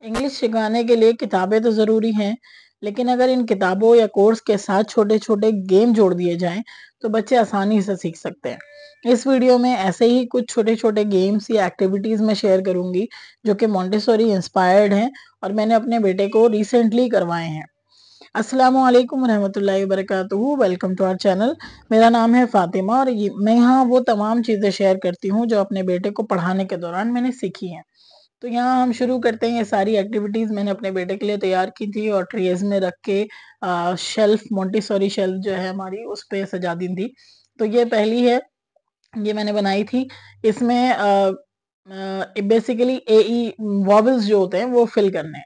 English सिखाने के लिए किताबें तो ज़रूरी हैं, लेकिन अगर इन किताबों या कोर्स के साथ छोटे-छोटे गेम जोड़ दिए जाएँ, तो बच्चे आसानी से सीख सकते हैं। इस वीडियो में ऐसे ही कुछ छोटे-छोटे गेम्स या एक्टिविटीज़ मैं शेयर करूँगी, जो कि मोंटेसोरी इंस्पायर्ड हैं और मैंने अपने बेटे को रिसेंटली करवाए हैं। अस्सलामु अलैकुम रहमतुल्लाहि व बरकातुहू, वेलकम टू आवर चैनल। मेरा नाम है फ़ातिमा और ये मैं यहाँ वो तमाम चीज़ें शेयर करती हूँ, जो अपने बेटे को पढ़ाने के दौरान मैंने सीखी हैं। तो यहाँ हम शुरू करते हैं। ये सारी एक्टिविटीज़ मैंने अपने बेटे के लिए तैयार की थी और ट्रेज़ में रख के शेल्फ मोंटेसोरी शेल्फ जो है हमारी उस पे सजा दी थी। तो ये पहली है, ये मैंने बनाई थी। इसमें बेसिकली ए-ई वॉवेल्स जो होते हैं वो फिल करने हैं।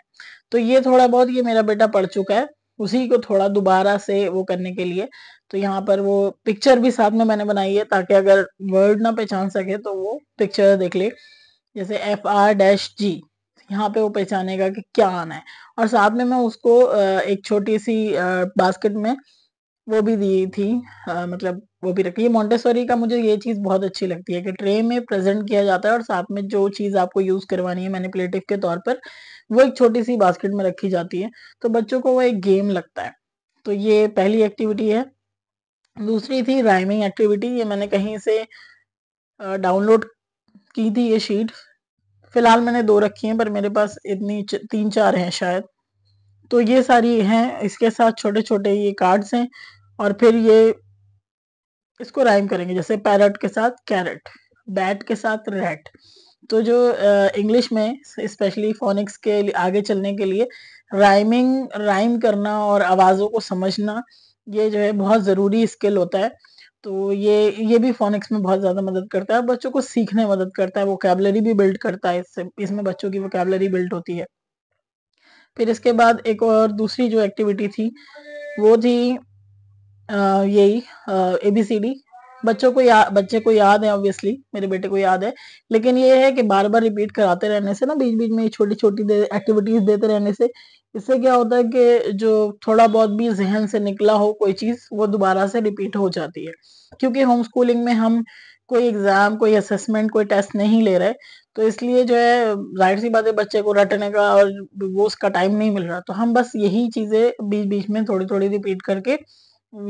तो ये थोड़ा बहुत ये मेरा बेटा पढ़ चुका है, उसी को थोड़ा दोबारा से वो करने के लिए। तो यहाँ पर वो पिक्चर भी साथ में मैंने बनाई है, ताकि अगर वर्ड ना पहचान सके तो वो पिक्चर देख ले। जैसे FR-G, यहाँ पे वो पहचानेगा कि क्या आना है। और साथ में मैं उसको एक छोटी-सी बास्केट में वो भी दी थी, मतलब वो भी रखी है। मोंटेसोरी का मुझे ये चीज़ बहुत अच्छी लगती है कि ट्रे में प्रेज़ेंट किया जाता है और साथ में जो चीज़ आपको यूज़ करवानी है मैनिपुलेटिव के तौर पर, वो एक छोटी-सी बास्केट में रखी जाती है, तो बच्चों को वो एक गेम लगता है। तो ये पहली एक्टिविटी है। दूसरी थी राइमिंग एक्टिविटी, ये मैंने कहीं से डाउनलोड की थी ये शीट। फिलहाल मैंने 2 रखी हैं, पर मेरे पास इतनी 3-4 हैं शायद। तो ये सारी हैं, इसके साथ छोटे-छोटे ये कार्ड्स हैं और फिर ये इसको राइम करेंगे, जैसे पैरट के साथ कैरट, बैट के साथ रैट। तो जो इंग्लिश में स्पेशली फ़ोनिक्स के आगे चलने के लिए राइम करना और आवाज़ों को समझना, ये जो है बहुत ज़रूरी स्किल होता है। तो ये भी फ़ोनिक्स में बहुत ज़्यादा मदद करता है, बच्चों को सीखने में मदद करता है, वोकैब्युलरी भी बिल्ड करता है इससे, इसमें बच्चों की वोकैब्युलरी बिल्ड होती है। फिर इसके बाद एक और दूसरी जो एक्टिविटी थी, वो थी यही ABCD। बच्चे को याद है, ऑब्वियसली मेरे बेटे को याद है, लेकिन ये है कि बार-बार रिपीट कराते रहने से ना, बीच-बीच में छोटी-छोटी एक्टिविटीज़ देते रहने से, इससे क्या होता है कि जो थोड़ा बहुत भी ज़हन से निकला हो कोई चीज़, वो दोबारा से रिपीट हो जाती है। क्योंकि होम स्कूलिंग में हम कोई एग्ज़ाम, कोई असेसमेंट, कोई टेस्ट नहीं ले रहे, तो इसलिए जो है ज़ाहिर-सी बात है बच्चे को रटने का और वो उसका टाइम नहीं मिल रहा। तो हम बस यही चीज़ें बीच-बीच में थोड़ी-थोड़ी रिपीट करके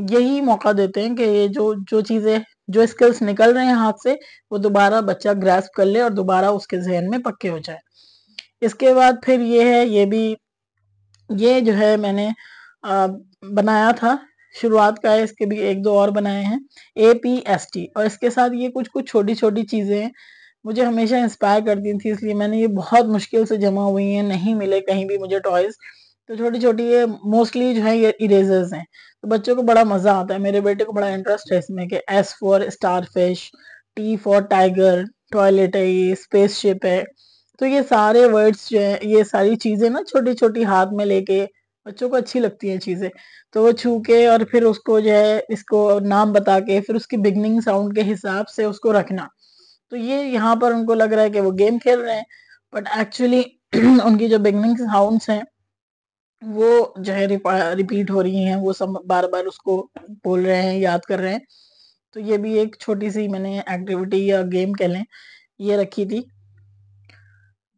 यही मौका देते हैं कि ये जो जो चीज़ें, जो स्किल्स निकल रहे हैं हाथ से, वो दोबारा बच्चा ग्रैस्प कर ले और दोबारा उसके ज़हन में पक्के हो जाए। इसके बाद फिर ये है, ये जो है मैंने बनाया था, शुरुआत का है, इसके भी 1-2 और बनाए हैं, APST। और इसके साथ ये कुछ-कुछ छोटी-छोटी चीज़ें हैं, मुझे हमेशा इंस्पायर करती थी, इसलिए मैंने ये बहुत मुश्किल से जमा हुई हैं, नहीं मिले कहीं भी मुझे टॉयज़। तो छोटी-छोटी ये मोस्टली जो है ये इरेज़र्स हैं, तो बच्चों को बड़ा मज़ा आता है। मेरे बेटे को बड़ा इंटरेस्ट है इसमें कि S for starfish, T for tiger, toilet है ये, स्पेसशिप है। तो ये सारे वर्ड्स जो हैं, ये सारी चीज़ें ना छोटी-छोटी हाथ में लेके बच्चों को अच्छी लगती हैं चीज़ें। तो वो छू के और फिर उसको जो है, इसको नाम बता के, फिर उसकी बिगिनिंग साउंड के हिसाब से उसको रखना। तो ये यहाँ पर उनको लग रहा है कि वो गेम खेल रहे हैं, बट एक्चुअली उनकी जो बिगिनिंग साउंड्स हैं, वो जो है रिपीट हो रही हैं, वो सब बार-बार उसको बोल रहे हैं, याद कर रहे हैं। तो ये भी एक छोटी-सी मैंने एक्टिविटी या गेम कह लें, ये रखी थी।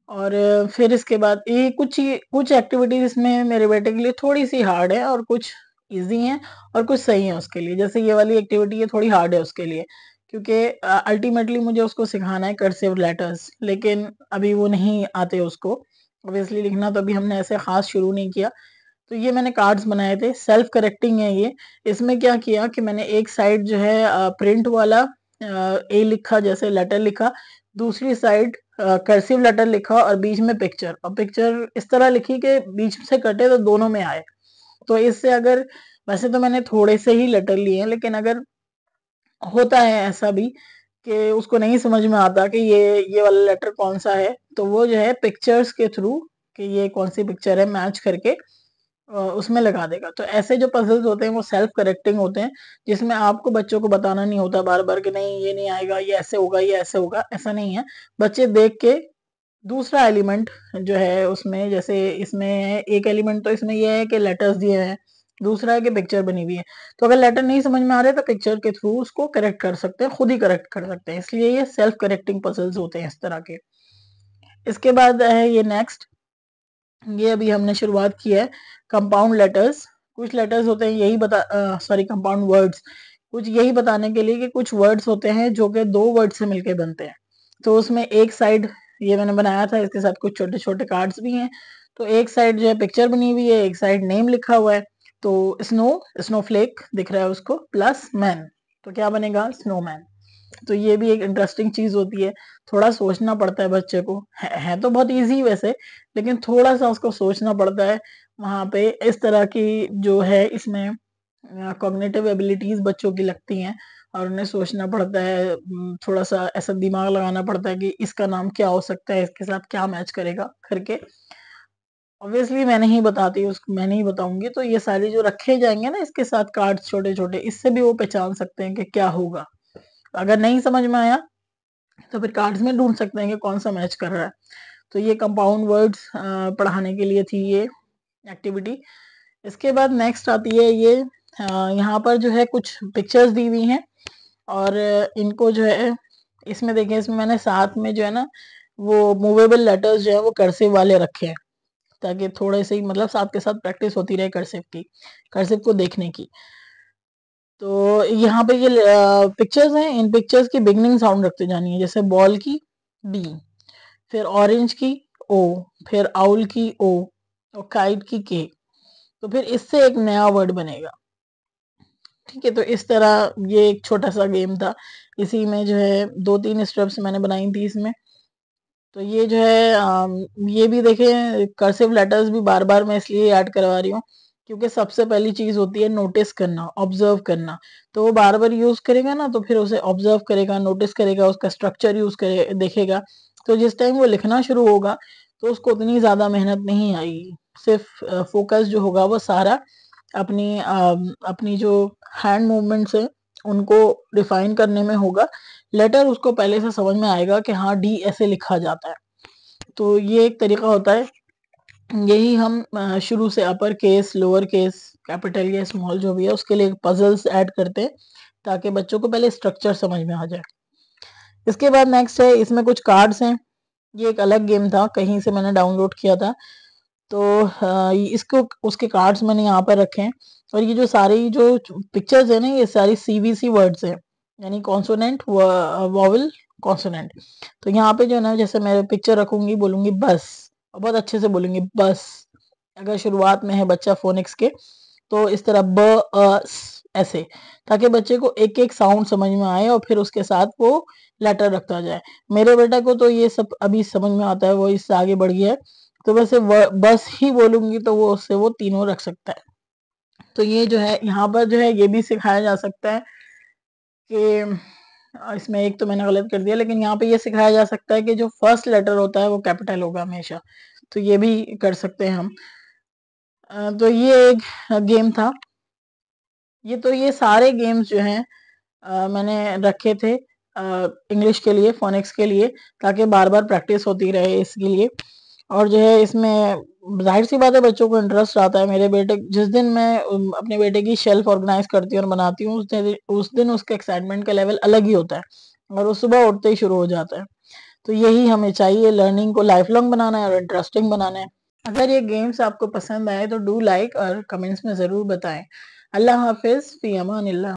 और फिर इसके बाद कुछ एक्टिविटीज़ इसमें मेरे बेटे के लिए थोड़ी-सी हार्ड है और कुछ ईज़ी हैं और कुछ सही हैं उसके लिए। जैसे ये वाली एक्टिविटी है, थोड़ी हार्ड है उसके लिए, क्योंकि अल्टीमेटली मुझे उसको सिखाना है कर्सिव लेटर्स, लेकिन अभी वो नहीं आते उसको। ऑब्वियसली लिखना तो अभी हमने ऐसे ख़ास शुरू नहीं किया। तो ये मैंने कार्ड्स बनाए थे, सेल्फ करेक्टिंग है ये। इसमें क्या किया कि मैंने एक साइड जो है प्रिंट वाला ए लिखा, जैसे लेटर लिखा, दूसरी साइड कर्सिव लेटर लिखा और बीच में पिक्चर, और पिक्चर इस तरह लिखी कि बीच से कटे तो दोनों में आए। तो इससे अगर, वैसे तो मैंने थोड़े से ही लेटर लिए हैं, लेकिन अगर होता है ऐसा भी कि उसको नहीं समझ में आता कि ये वाला लेटर कौन-सा है, तो वो जो है पिक्चर्स के थ्रू कि ये कौन-सी पिक्चर है, मैच करके उसमें लगा देगा। तो ऐसे जो पज़ल्स होते हैं वो सेल्फ करेक्टिंग होते हैं, जिसमें आपको बच्चों को बताना नहीं होता बार-बार कि नहीं ये नहीं आएगा, ये ऐसे होगा, ये ऐसे होगा, ऐसा नहीं है। बच्चे देख के दूसरा एलिमेंट जो है उसमें, जैसे इसमें एक एलिमेंट तो इसमें ये है कि लेटर्स दिए हैं, दूसरा है कि पिक्चर बनी हुई है। तो अगर लेटर नहीं समझ में आ रहे तो पिक्चर के थ्रू उसको करेक्ट कर सकते हैं, खुद ही करेक्ट कर सकते हैं। इसलिए ये सेल्फ करेक्टिंग पज़ल्स होते हैं इस तरह के। इसके बाद है ये नेक्स्ट। ये अभी हमने शुरुआत की है। कंपाउंड लेटर्स, कुछ लेटर्स होते हैं यही कंपाउंड वर्ड्स, कुछ यही बताने के लिए कि कुछ वर्ड्स होते हैं जो कि 2 वर्ड से मिलके बनते हैं। तो उसमें एक साइड ये मैंने बनाया था, इसके साथ कुछ छोटे-छोटे कार्ड्स भी हैं। तो एक साइड जो है पिक्चर बनी हुई है, एक साइड नेम लिखा हुआ है। तो स्नो, स्नोफ्लेक दिख रहा है उसको, प्लस मैन, तो क्या बनेगा? स्नोमैन। तो ये भी एक इंटरेस्टिंग चीज होती है, थोड़ा सोचना पड़ता है बच्चे को। है तो बहुत इजी वैसे, लेकिन थोड़ा सा उसको सोचना पड़ता है वहां पे। इस तरह की जो है इसमें कॉग्निटिव एबिलिटीज बच्चों की लगती हैं, और उन्हें सोचना पड़ता है, थोड़ा सा ऐसा दिमाग लगाना पड़ता है कि इसका नाम क्या हो सकता है, इसके साथ क्या मैच करेगा करके। ऑब्वियसली मैं नहीं बताऊंगी, तो ये सारे जो रखे जाएंगे ना इसके साथ कार्ड्स छोटे छोटे, इससे भी वो पहचान सकते हैं कि क्या होगा। अगर नहीं समझ में आया तो फिर कार्ड्स में ढूंढ सकते हैं कि कौन सा मैच कर रहा है। तो ये कंपाउंड वर्ड्स पढ़ाने के लिए थी ये एक्टिविटी। इसके बाद नेक्स्ट आती है ये, यहाँ पर जो है कुछ पिक्चर्स दी हुई हैं, और इनको जो है इसमें देखें, इसमें मैंने साथ में जो है ना वो मूवेबल लेटर्स जो है वो कर्सिव वाले रखे हैं, ताकि थोड़े से ही मतलब साथ के साथ प्रैक्टिस होती रहे कर्सिव की, कर्सिव को देखने की। तो यहाँ पे ये पिक्चर्स हैं, इन पिक्चर्स की बिगनिंग साउंड रखते जानी है, जैसे बॉल की बी, फिर ऑरेंज की ओ, फिर आउल की ओ, और काइट की के। तो फिर इससे एक नया वर्ड बनेगा। ठीक है, तो इस तरह ये एक छोटा सा गेम था। इसी में जो है 2-3 स्टेप्स मैंने बनाई थी इसमें। तो ये जो है ये भी देखें, कर्सिव लेटर्स भी बार बार मैं इसलिए ऐड करवा रही हूँ क्योंकि सबसे पहली चीज होती है नोटिस करना, ऑब्जर्व करना। तो वो बार बार यूज करेगा ना, तो फिर उसे ऑब्जर्व करेगा, नोटिस करेगा, उसका स्ट्रक्चर यूज करे देखेगा। तो जिस टाइम वो लिखना शुरू होगा तो उसको उतनी ज्यादा मेहनत नहीं आएगी, सिर्फ फोकस जो होगा वो सारा अपनी जो हैंड मूवमेंट्स है उनको डिफाइन करने में होगा। लेटर उसको पहले से समझ में आएगा कि हाँ डी ऐसे लिखा जाता है। तो ये एक तरीका होता है। यही हम शुरू से upper case, lower case, capital या स्मॉल जो भी है उसके लिए पजल्स ऐड करते हैं, ताकि बच्चों को पहले स्ट्रक्चर समझ में आ जाए। इसके बाद नेक्स्ट है, इसमें कुछ कार्ड्स हैं। ये एक अलग गेम था, कहीं से मैंने डाउनलोड किया था। तो इसको उसके कार्ड्स मैंने यहाँ पर रखे हैं। और ये जो सारी जो पिक्चर्स है ना, ये सारी सीवीसी वर्ड्स हैं, यानी कॉन्सोनेंट, वॉवल, कॉन्सोनेंट। तो यहाँ पे जो है ना, जैसे मैं पिक्चर रखूंगी, बोलूंगी बस, और बहुत अच्छे से बोलूंगी बस। अगर शुरुआत में है बच्चा फोनिक्स के, तो इस तरह ब अ स, ऐसे, ताकि बच्चे को एक एक साउंड समझ में आए और फिर उसके साथ वो लेटर रखता जाए। मेरे बेटा को तो ये सब अभी समझ में आता है, वो इससे आगे बढ़ गया है। तो वैसे बस ही बोलूंगी तो वो उससे वो तीनों रख सकता है। तो ये जो है यहाँ पर जो है ये भी सिखाया जा सकता है कि इसमें एक तो मैंने गलत कर दिया, लेकिन यहाँ पे ये सिखाया जा सकता है कि जो फर्स्ट लेटर होता है वो कैपिटल होगा हमेशा। तो ये भी कर सकते हैं हम। तो ये एक गेम था। ये सारे गेम्स जो हैं मैंने रखे थे इंग्लिश के लिए, फोनिक्स के लिए, ताकि बार बार प्रैक्टिस होती रहे इसके लिए। और जो है इसमें जाहिर सी बात है बच्चों को इंटरेस्ट आता है। मेरे बेटे, जिस दिन मैं अपने बेटे की शेल्फ ऑर्गेनाइज करती हूँ और बनाती हूँ, उस दिन उसके एक्साइटमेंट का लेवल अलग ही होता है, और वो सुबह उठते ही शुरू हो जाता है। तो यही हमें चाहिए, लर्निंग को लाइफ लॉन्ग बनाना है और इंटरेस्टिंग बनाना है। अगर ये गेम्स आपको पसंद आए तो डू लाइक और कमेंट्स में ज़रूर बताएं। अल्लाह हाफिज़, फ़ी अमानिल्लाह।